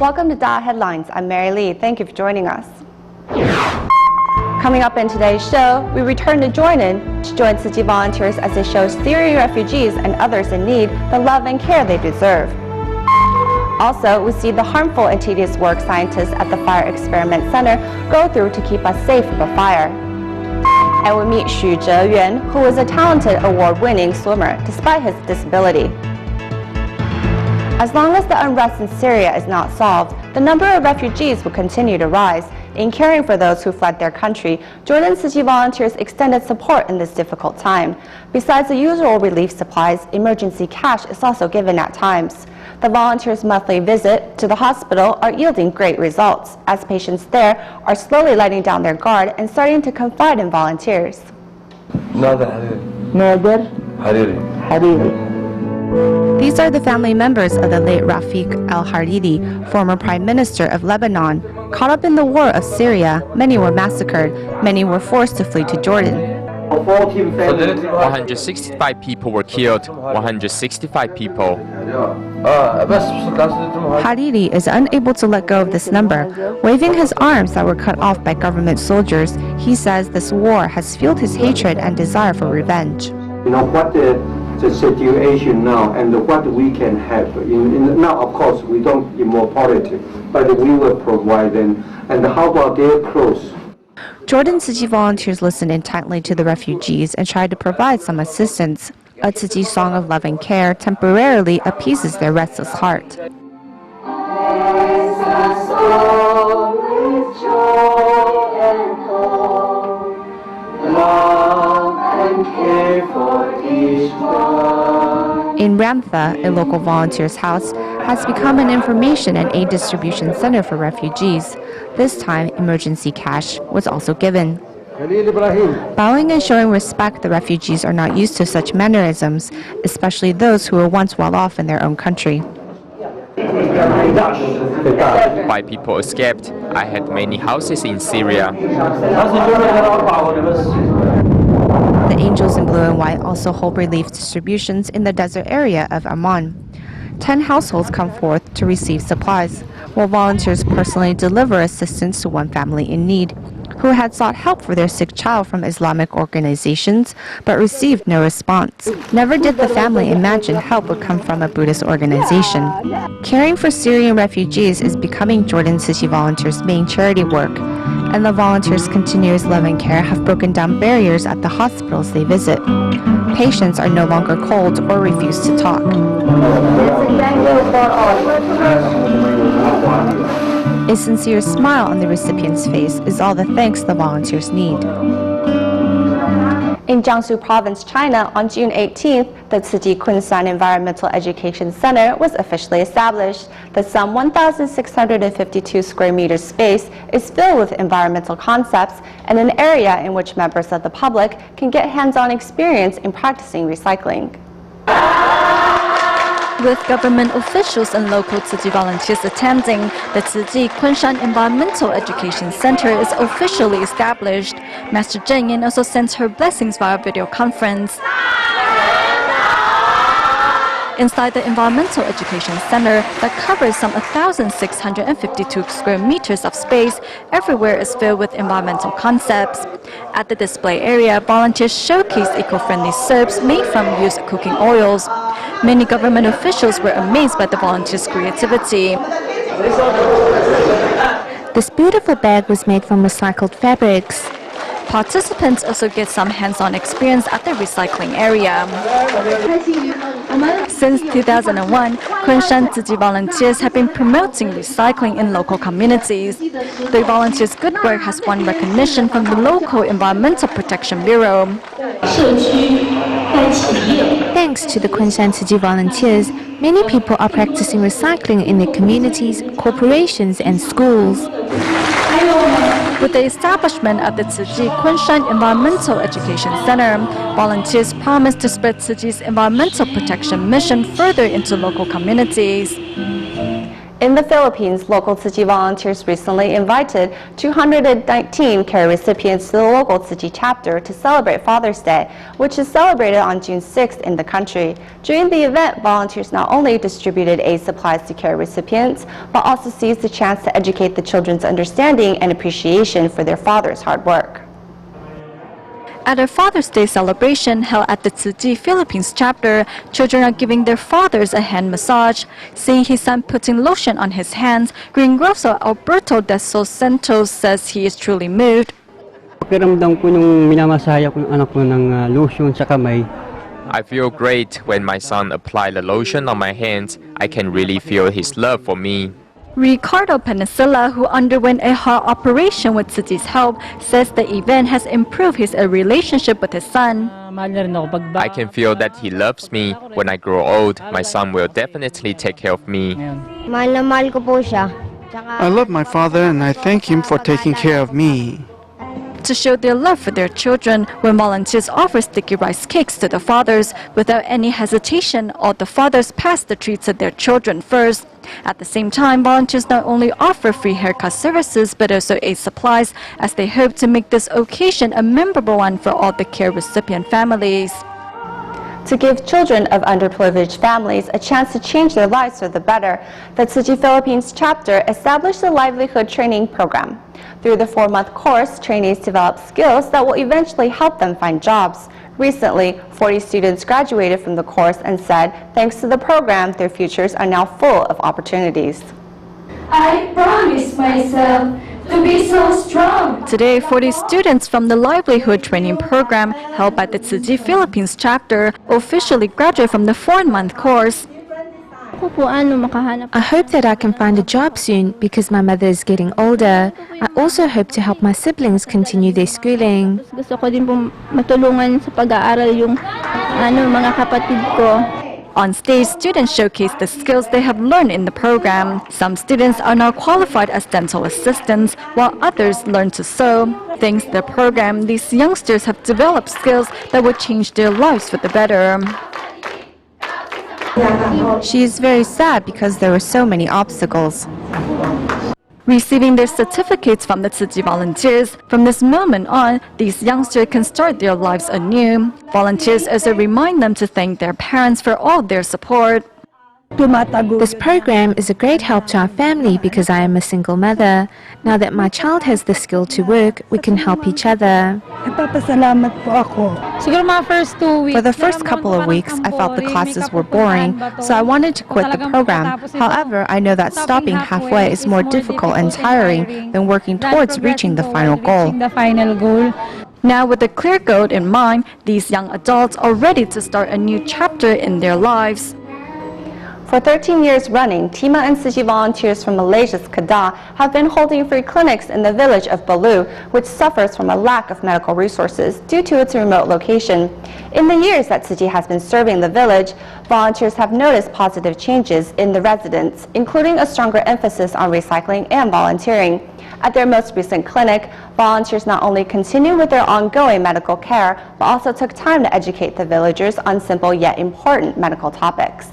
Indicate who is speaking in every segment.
Speaker 1: Welcome to DaAi Headlines. I'm Mary Lee. Thank you for joining us. Coming up in today's show, we return to Jordan to join Tzu Chi volunteers as they show Syrian refugees and others in need the love and care they deserve. Also, we see the harmful and tedious work scientists at the Fire Experiment Center go through to keep us safe from a fire. And we meet Xu Zheyuan, who is a talented award-winning swimmer despite his disability. As long as the unrest in Syria is not solved, the number of refugees will continue to rise. In caring for those who fled their country, Jordan Tzu Chi volunteers extended support in this difficult time. Besides the usual relief supplies, emergency cash is also given at times. The volunteers' monthly visit to the hospital are yielding great results, as patients there are slowly letting down their guard and starting to confide in volunteers. These are the family members of the late Rafiq al-Hariri, former prime minister of Lebanon. Caught up in the war of Syria, many were massacred, many were forced to flee to Jordan.
Speaker 2: 165 people were killed, 165 people.
Speaker 1: Hariri is unable to let go of this number. Waving his arms that were cut off by government soldiers, he says this war has fueled his hatred and desire for revenge.
Speaker 3: You know what the situation now and what we can have. Now, of course, we don't get more politics, but we will provide them. And how about their clothes?
Speaker 1: Jordan Tzu Chi volunteers listen intently to the refugees and try to provide some assistance. A Tzu Chi song of love and care temporarily appeases their restless heart. In Ramtha, a local volunteer's house has become an information and aid distribution center for refugees. This time, emergency cash was also given. Bowing and showing respect, the refugees are not used to such mannerisms, especially those who were once well off in their own country.
Speaker 2: 5 people escaped. I had many houses in Syria.
Speaker 1: The Angels in Blue and White also hold relief distributions in the desert area of Amman. 10 households come forth to receive supplies, while volunteers personally deliver assistance to one family in need, who had sought help for their sick child from Islamic organizations, but received no response. Never did the family imagine help would come from a Buddhist organization. Caring for Syrian refugees is becoming Jordan Tzu Chi volunteers' main charity work, and the volunteers' continuous love and care have broken down barriers at the hospitals they visit. Patients are no longer cold or refuse to talk. A sincere smile on the recipient's face is all the thanks the volunteers need. In Jiangsu Province, China, on June 18th, the Tzu Chi Kunshan Environmental Education Center was officially established. The some 1,652 square meter space is filled with environmental concepts and an area in which members of the public can get hands-on experience in practicing recycling.
Speaker 4: With government officials and local Tzu Chi volunteers attending, the Tzu Chi Kunshan Environmental Education Center is officially established. Master Zheng Yin also sent her blessings via video conference. Inside the Environmental Education Center that covers some 1,652 square meters of space, everywhere is filled with environmental concepts. At the display area, volunteers showcase eco-friendly soaps made from used cooking oils. Many government officials were amazed by the volunteers' creativity.
Speaker 5: This beautiful bag was made from recycled fabrics.
Speaker 4: Participants also get some hands-on experience at the recycling area. Since 2001, Kunshan Tzu Chi volunteers have been promoting recycling in local communities. The volunteers' good work has won recognition from the local Environmental Protection Bureau.
Speaker 5: Thanks to the Kunshan Tzu Chi volunteers, many people are practicing recycling in their communities, corporations, and schools.
Speaker 4: With the establishment of the Tzu Chi Kunshan Environmental Education Center, volunteers promise to spread Tzu Chi's environmental protection mission further into local communities.
Speaker 1: In the Philippines, local Tzu Chi volunteers recently invited 219 care recipients to the local Tzu Chi chapter to celebrate Father's Day, which is celebrated on June 6th in the country. During the event, volunteers not only distributed aid supplies to care recipients, but also seized the chance to educate the children's understanding and appreciation for their father's hard work.
Speaker 4: At a Father's Day celebration held at the Tzu Chi Philippines chapter, children are giving their fathers a hand massage. Seeing his son putting lotion on his hands, Greengrocer Alberto de Sos Santos says he is truly moved.
Speaker 6: Pakiramdam ko nung minamasaya ko yung anak ko ng lotion sa kamay.
Speaker 2: I feel great when my son applied the lotion on my hands. I can really feel his love for me.
Speaker 4: Ricardo Penicilla, who underwent a heart operation with Tzu Chi's help, says the event has improved his relationship with his son.
Speaker 2: I can feel that he loves me. When I grow old, my son will definitely take care of me.
Speaker 7: Mahal na mahal ko po siya.
Speaker 8: I love my father and I thank him for taking care of me.
Speaker 4: To show their love for their children, when volunteers offer sticky rice cakes to the fathers, without any hesitation, all the fathers pass the treats to their children first. At the same time, volunteers not only offer free haircut services, but also aid supplies, as they hope to make this occasion a memorable one for all the care recipient families.
Speaker 1: To give children of underprivileged families a chance to change their lives for the better, the Tzu Chi Philippines chapter established a livelihood training program. Through the 4-month course, trainees develop skills that will eventually help them find jobs. Recently, 40 students graduated from the course and said, thanks to the program, their futures are now full of opportunities.
Speaker 9: I promise myself to be so strong.
Speaker 4: Today, 40 students from the livelihood training program held by the Tzu Chi Philippines chapter officially graduate from the 4-month course.
Speaker 5: I hope that I can find a job soon because my mother is getting older. I also hope to help my siblings continue their schooling.
Speaker 7: Gusto ko din po matulungan sa pag-aaral yung mga kapatid ko.
Speaker 4: On stage, students showcase the skills they have learned in the program. Some students are now qualified as dental assistants, while others learn to sew. Thanks to the program, these youngsters have developed skills that would change their lives for the better.
Speaker 1: She is very sad because there were so many obstacles.
Speaker 4: Receiving their certificates from the Tzu Chi volunteers, from this moment on, these youngsters can start their lives anew. Volunteers also remind them to thank their parents for all their support.
Speaker 5: This program is a great help to our family because I am a single mother. Now that my child has the skill to work, we can help each other.
Speaker 1: For the first couple of weeks, I felt the classes were boring, so I wanted to quit the program. However, I know that stopping halfway is more difficult and tiring than working towards reaching the final goal.
Speaker 4: Now, with a clear goal in mind, these young adults are ready to start a new chapter in their lives.
Speaker 1: For 13 years running, Tima and Tzu Chi volunteers from Malaysia's Kedah have been holding free clinics in the village of Balu, which suffers from a lack of medical resources due to its remote location. In the years that Tzu Chi has been serving the village, volunteers have noticed positive changes in the residents, including a stronger emphasis on recycling and volunteering. At their most recent clinic, volunteers not only continued with their ongoing medical care, but also took time to educate the villagers on simple yet important medical topics.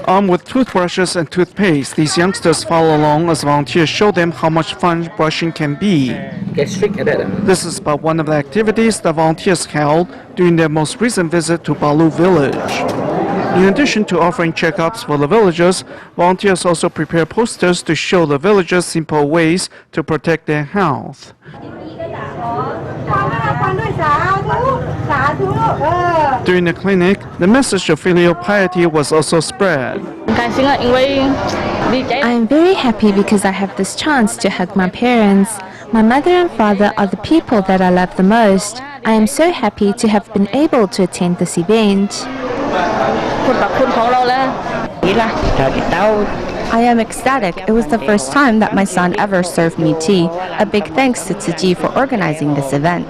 Speaker 8: Armed with toothbrushes and toothpaste, these youngsters follow along as volunteers show them how much fun brushing can be. This is but one of the activities the volunteers held during their most recent visit to Balu village. In addition to offering checkups for the villagers, volunteers also prepare posters to show the villagers simple ways to protect their health. During the clinic, the message of filial piety was also spread.
Speaker 5: I am very happy because I have this chance to hug my parents. My mother and father are the people that I love the most. I am so happy to have been able to attend this event.
Speaker 1: I am ecstatic. It was the first time that my son ever served me tea. A big thanks to Tzu Chi for organizing this event.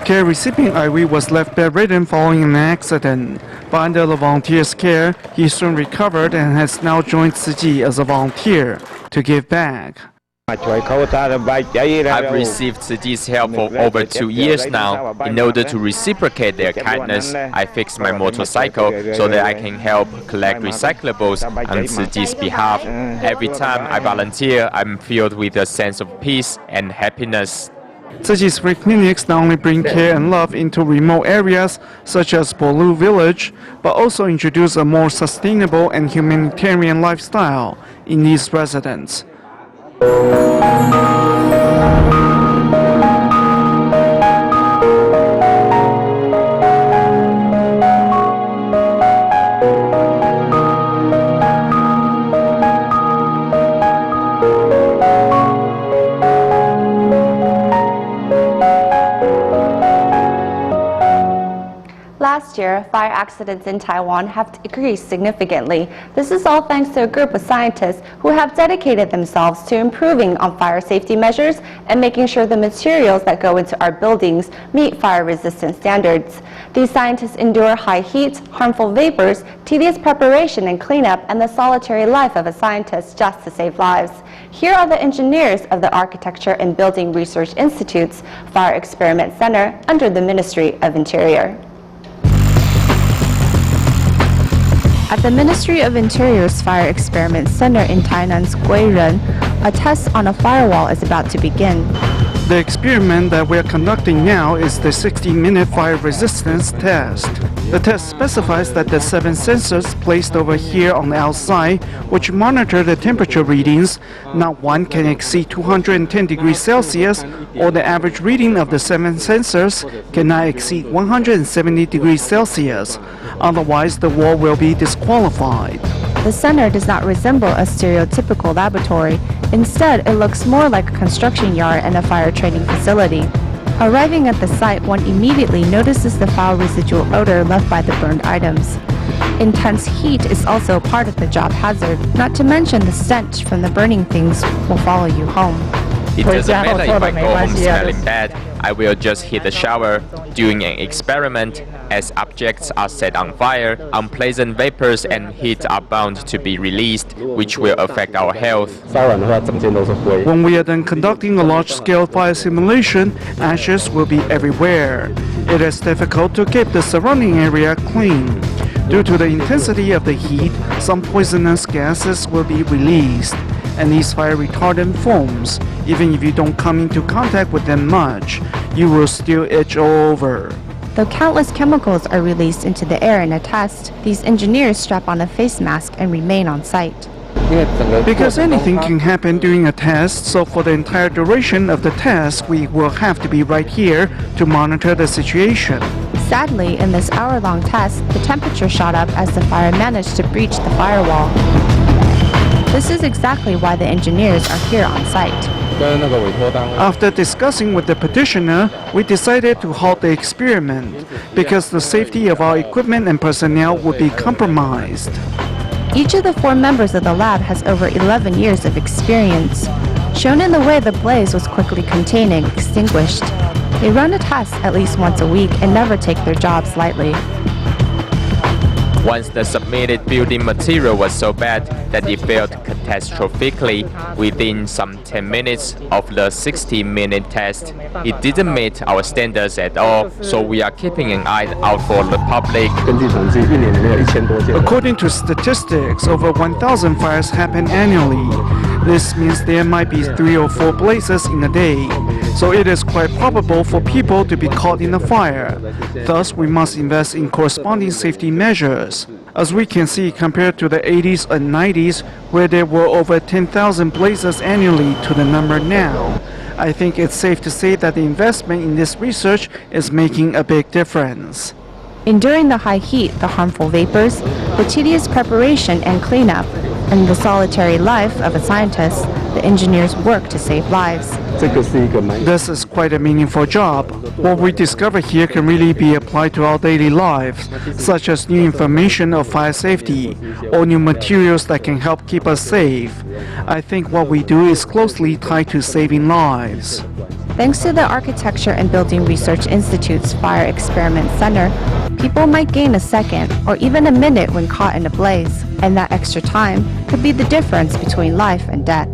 Speaker 8: Care recipient Iwi was left bedridden following an accident. But under the volunteer's care, he soon recovered and has now joined Tzu Chi as a volunteer to give back.
Speaker 2: I've received Tziji's help for over 2 years now. In order to reciprocate their kindness, I fixed my motorcycle so that I can help collect recyclables on Tziji's behalf. Every time I volunteer, I'm filled with a sense of peace and happiness.
Speaker 8: Tziji's free clinics not only bring care and love into remote areas such as Bolu village, but also introduce a more sustainable and humanitarian lifestyle in these residents.
Speaker 1: Last year, fire accidents in Taiwan have decreased significantly. This is all thanks to a group of scientists who have dedicated themselves to improving on fire safety measures and making sure the materials that go into our buildings meet fire-resistant standards. These scientists endure high heat, harmful vapors, tedious preparation and cleanup, and the solitary life of a scientist just to save lives. Here are the engineers of the Architecture and Building Research Institute's Fire Experiment Center under the Ministry of Interior. At the Ministry of Interior's Fire Experiment Center in Tainan's Guiren, a test on a firewall is about to begin.
Speaker 8: The experiment that we are conducting now is the 60-minute fire resistance test. The test specifies that the 7 sensors placed over here on the outside, which monitor the temperature readings, not one can exceed 210 degrees Celsius, or the average reading of the 7 sensors cannot exceed 170 degrees Celsius. Otherwise, the wall will be disqualified.
Speaker 1: The center does not resemble a stereotypical laboratory. Instead, it looks more like a construction yard and a fire training facility. Arriving at the site, one immediately notices the foul residual odor left by the burned items. Intense heat is also part of the job hazard, not to mention the stench from the burning things will follow you home.
Speaker 2: It doesn't matter if I go home smelling bad, I will just hit the shower. During an experiment, as objects are set on fire, unpleasant vapors and heat are bound to be released, which will affect our health.
Speaker 8: When we are done conducting a large-scale fire simulation, ashes will be everywhere. It is difficult to keep the surrounding area clean. Due to the intensity of the heat, some poisonous gases will be released. And these fire retardant foams, even if you don't come into contact with them much, you will still itch all over.
Speaker 1: Though countless chemicals are released into the air in a test, these engineers strap on a face mask and remain on site.
Speaker 8: Because anything can happen during a test, so for the entire duration of the test, we will have to be right here to monitor the situation.
Speaker 1: Sadly, in this hour-long test, the temperature shot up as the fire managed to breach the firewall. This is exactly why the engineers are here on site.
Speaker 8: After discussing with the petitioner, we decided to halt the experiment because the safety of our equipment and personnel would be compromised.
Speaker 1: Each of the 4 members of the lab has over 11 years of experience. Shown in the way the blaze was quickly contained and extinguished. They run a test at least once a week and never take their jobs lightly.
Speaker 2: Once the submitted building material was so bad that it failed catastrophically within some 10 minutes of the 60-minute test. It didn't meet our standards at all, so we are keeping an eye out for the public.
Speaker 8: According to statistics, over 1,000 fires happen annually. This means there might be 3 or 4 blazes in a day, so it is quite probable for people to be caught in a fire. Thus, we must invest in corresponding safety measures. As we can see, compared to the 80s and 90s, where there were over 10,000 blazes annually to the number now, I think it's safe to say that the investment in this research is making a big difference.
Speaker 1: Enduring the high heat, the harmful vapors, the tedious preparation and cleanup, and the solitary life of a scientist, the engineers work to save lives.
Speaker 8: This is quite a meaningful job. What we discover here can really be applied to our daily lives, such as new information of fire safety, or new materials that can help keep us safe. I think what we do is closely tied to saving lives.
Speaker 1: Thanks to the Architecture and Building Research Institute's Fire Experiment Center, people might gain a second or even a minute when caught in a blaze, and that extra time could be the difference between life and death.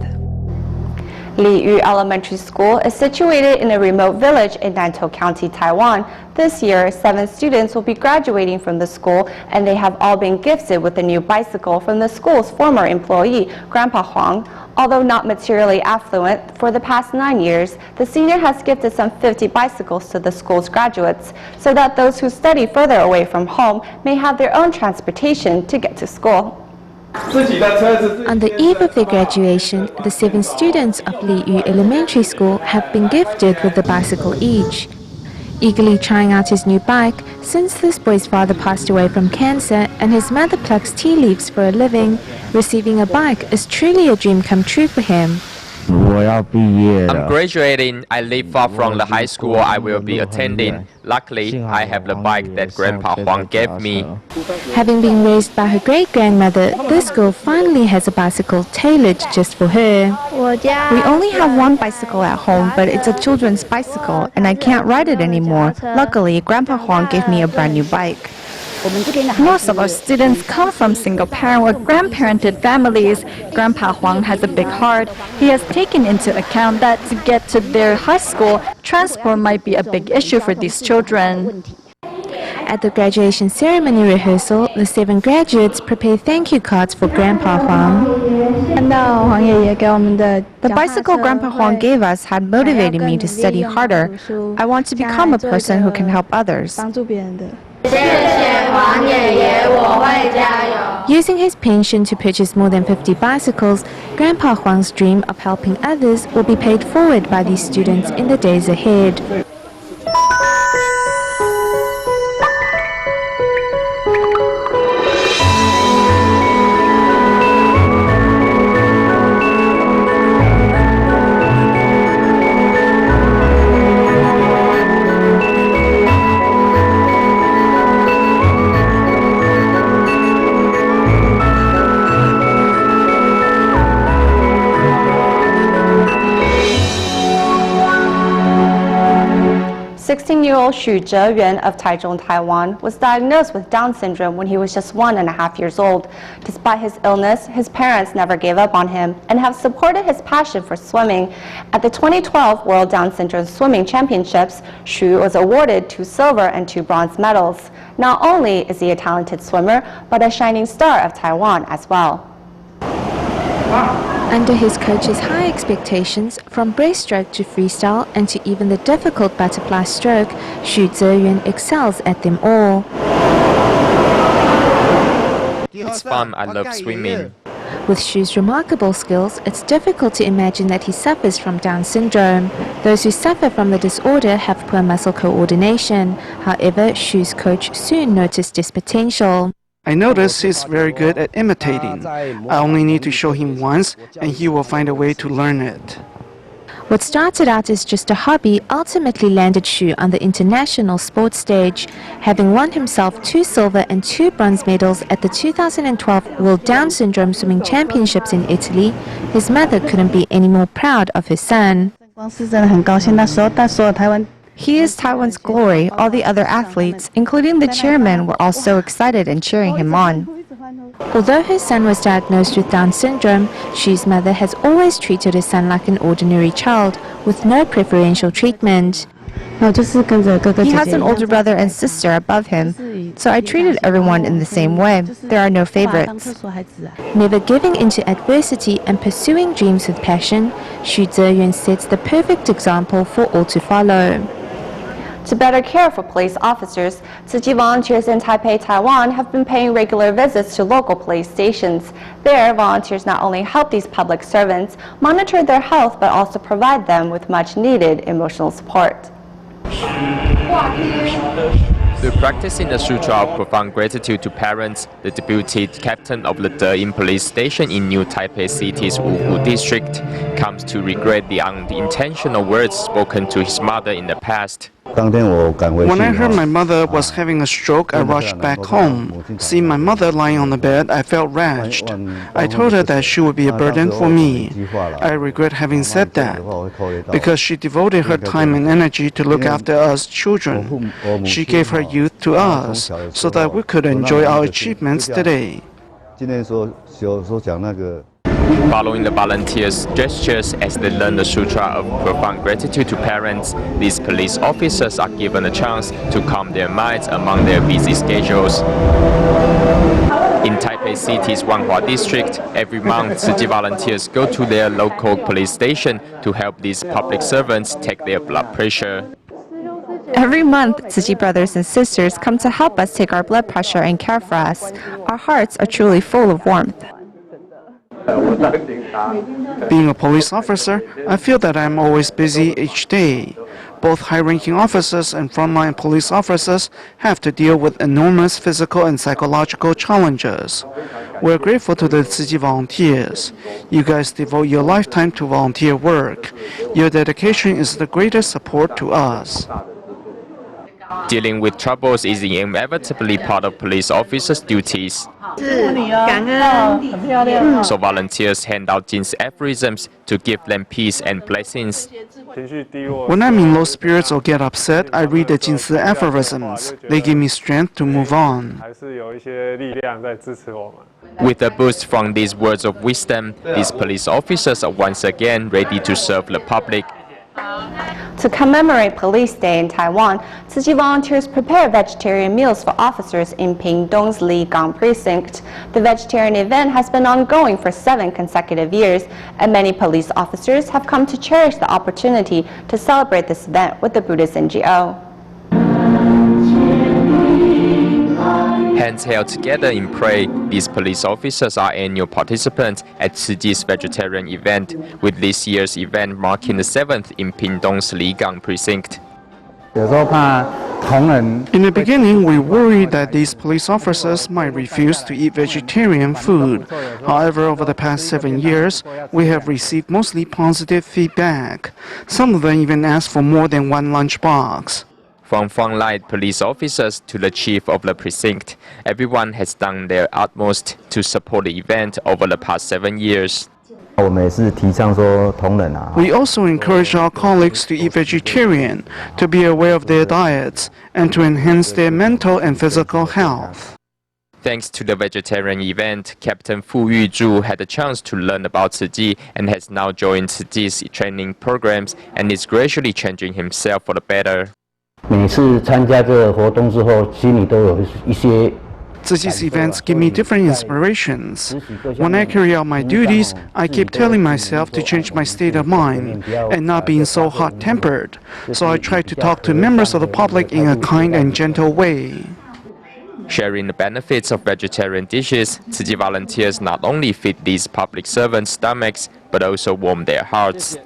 Speaker 1: Liyu Elementary School is situated in a remote village in Nantou County, Taiwan. This year, 7 students will be graduating from the school, and they have all been gifted with a new bicycle from the school's former employee, Grandpa Huang. Although not materially affluent, for the past 9 years, the senior has gifted some 50 bicycles to the school's graduates, so that those who study further away from home may have their own transportation to get to school.
Speaker 5: On the eve of their graduation, the 7 students of Liyu Elementary School have been gifted with a bicycle each. Eagerly trying out his new bike, since this boy's father passed away from cancer and his mother plucks tea leaves for a living, receiving a bike is truly a dream come true for him.
Speaker 2: I'm graduating. I live far from the high school I will be attending. Luckily, I have the bike that Grandpa Huang gave me.
Speaker 5: Having been raised by her great-grandmother, this girl finally has a bicycle tailored just for her.
Speaker 1: We only have one bicycle at home, but it's a children's bicycle, and I can't ride it anymore. Luckily, Grandpa Huang gave me a brand new bike.
Speaker 4: Most of our students come from single-parent or grandparented families. Grandpa Huang has a big heart. He has taken into account that to get to their high school, transport might be a big issue for these children.
Speaker 5: At the graduation ceremony rehearsal, the 7 graduates prepare thank you cards for Grandpa Huang.
Speaker 1: The bicycle Grandpa Huang gave us had motivated me to study harder. I want to become a person who can help others.
Speaker 5: Using his pension to purchase more than 50 bicycles, Grandpa Huang's dream of helping others will be paid forward by these students in the days ahead.
Speaker 1: Year-old Xu Zheyuan of Taichung, Taiwan, was diagnosed with Down syndrome when he was just 1.5 years old. Despite his illness, his parents never gave up on him and have supported his passion for swimming. At the 2012 World Down Syndrome Swimming Championships, Xu was awarded 2 silver and 2 bronze medals. Not only is he a talented swimmer, but a shining star of Taiwan as well.
Speaker 5: Under his coach's high expectations, from breaststroke to freestyle and to even the difficult butterfly stroke, Xu Zheyuan excels at them all.
Speaker 2: It's fun. I love swimming.
Speaker 5: With Xu's remarkable skills, it's difficult to imagine that he suffers from Down syndrome. Those who suffer from the disorder have poor muscle coordination. However, Xu's coach soon noticed his potential.
Speaker 8: I notice he's very good at imitating. I only need to show him once, and he will find a way to learn it.
Speaker 5: What started out as just a hobby ultimately landed Xu on the international sports stage. Having won himself 2 silver and 2 bronze medals at the 2012 World Down Syndrome Swimming Championships in Italy, his mother couldn't be any more proud of her son.
Speaker 1: He is Taiwan's glory. All the other athletes, including the chairman, were all so excited and cheering him on.
Speaker 5: Although her son was diagnosed with Down syndrome, Xu's mother has always treated her son like an ordinary child, with no preferential treatment.
Speaker 1: He has an older brother and sister above him, so I treated everyone in the same way. There are no favorites.
Speaker 5: Never giving into adversity and pursuing dreams with passion, Xu Zheyuan sets the perfect example for all to follow.
Speaker 1: To better care for police officers, Tzu Chi volunteers in Taipei, Taiwan have been paying regular visits to local police stations. There, volunteers not only help these public servants monitor their health, but also provide them with much-needed emotional support.
Speaker 2: The practicing the sutra of profound gratitude to parents, the deputy captain of the DaAi police station in New Taipei City's Wuhu district comes to regret the unintentional words spoken to his mother in the past.
Speaker 8: When I heard my mother was having a stroke, I rushed back home. Seeing my mother lying on the bed, I felt wretched. I told her that she would be a burden for me. I regret having said that, because she devoted her time and energy to look after us children. She gave her youth to us, so that we could enjoy our achievements today.
Speaker 2: Following the volunteers' gestures as they learn the sutra of profound gratitude to parents, these police officers are given a chance to calm their minds among their busy schedules. In Taipei City's Wanhua district, every month Tzu Chi volunteers go to their local police station to help these public servants take their blood pressure.
Speaker 1: Every month, Tzu Chi brothers and sisters come to help us take our blood pressure and care for us. Our hearts are truly full of warmth.
Speaker 8: Being a police officer, I feel that I'm always busy each day. Both high-ranking officers and frontline police officers have to deal with enormous physical and psychological challenges. We're grateful to the Tzu Chi volunteers. You guys devote your lifetime to volunteer work. Your dedication is the greatest support to us.
Speaker 2: Dealing with troubles is inevitably part of police officers' duties. So volunteers hand out Jin's aphorisms to give them peace and blessings.
Speaker 8: When I'm in low spirits or get upset, I read the Jin's aphorisms. They give me strength to move on.
Speaker 2: With a boost from these words of wisdom, these police officers are once again ready to serve the public.
Speaker 1: To commemorate Police Day in Taiwan, Tzu Chi volunteers prepare vegetarian meals for officers in Pingdong's Ligang precinct. The vegetarian event has been ongoing for 7 consecutive years, and many police officers have come to cherish the opportunity to celebrate this event with the Buddhist NGO.
Speaker 2: Hands held together in prayer, these police officers are annual participants at Tzu Chi's vegetarian event, with this year's event marking the 7th in Pingdong's Ligang precinct.
Speaker 8: In the beginning, we worried that these police officers might refuse to eat vegetarian food. However, over the past 7 years, we have received mostly positive feedback. Some of them even asked for more than 1 lunchbox.
Speaker 2: From frontline police officers to the chief of the precinct, everyone has done their utmost to support the event over the past 7 years.
Speaker 8: We also encourage our colleagues to eat vegetarian, to be aware of their diets, and to enhance their mental and physical health.
Speaker 2: Thanks to the vegetarian event, Captain Fu Yuzhu had a chance to learn about Tzu Chi and has now joined Tzu Chi's training programs and is gradually changing himself for the better.
Speaker 8: Tzu Chi's events give me different inspirations. When I carry out my duties, I keep telling myself to change my state of mind and not being so hot-tempered. So I try to talk to members of the public in a kind and gentle way.
Speaker 2: Sharing the benefits of vegetarian dishes, Tzu Chi volunteers not only feed these public servants' stomachs, but also warm their hearts.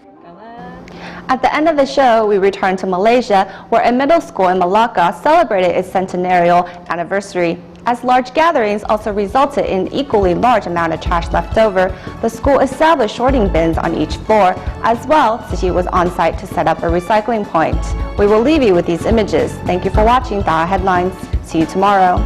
Speaker 1: At the end of the show, we return to Malaysia, where a middle school in Malacca celebrated its centenarial anniversary. As large gatherings also resulted in an equally large amount of trash left over, the school established sorting bins on each floor. As well, Tzu Chi was on site to set up a recycling point. We will leave you with these images. Thank you for watching DaAi Headlines. See you tomorrow.